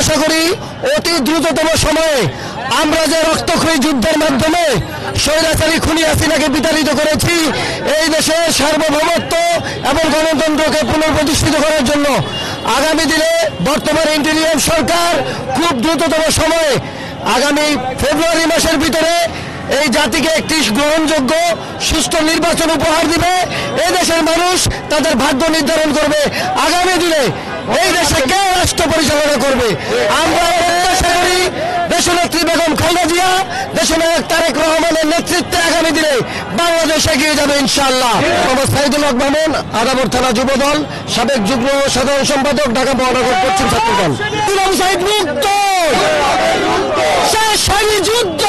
আশা করি অতি দ্রুততম সময়ে আমরা যে রক্তক্ষয়ী যুদ্ধের মাধ্যমে স্বৈরাচারী খুনি হাসিনাকে বিতাড়িত করেছি, এই দেশের সার্বভৌমত্ব এবং গণতন্ত্রকে পুনঃপ্রতিষ্ঠিত করার জন্য আগামী দিনে বর্তমান ইন্টেরিয়াম সরকার খুব দ্রুততম সময়ে আগামী ফেব্রুয়ারি মাসের ভিতরে এই জাতিকে একটি গ্রহণযোগ্য সুষ্ঠু নির্বাচন উপহার দিবে। এই দেশের মানুষ তাদের ভাগ্য নির্ধারণ করবে আগামী দিনে এই দেশে কে রাষ্ট্র পরিচালনা করবে। আমরা প্রত্যাশা করি দেশনেত্রী বেগম খালেদা জিয়া, দেশনায়ক তারেক রহমানের নেতৃত্বে আগামী দিনে বাংলাদেশ এগিয়ে যাবে ইনশাআল্লাহ। মোহাম্মদ সাইদুল হক মামুন, আদাবর থানা যুবদল, সাবেক যুগ্ম সাধারণ সম্পাদক, ঢাকা মহানগর পশ্চিম ছাত্রদল। মুক্ত শেষ হয়নি যুদ্ধ।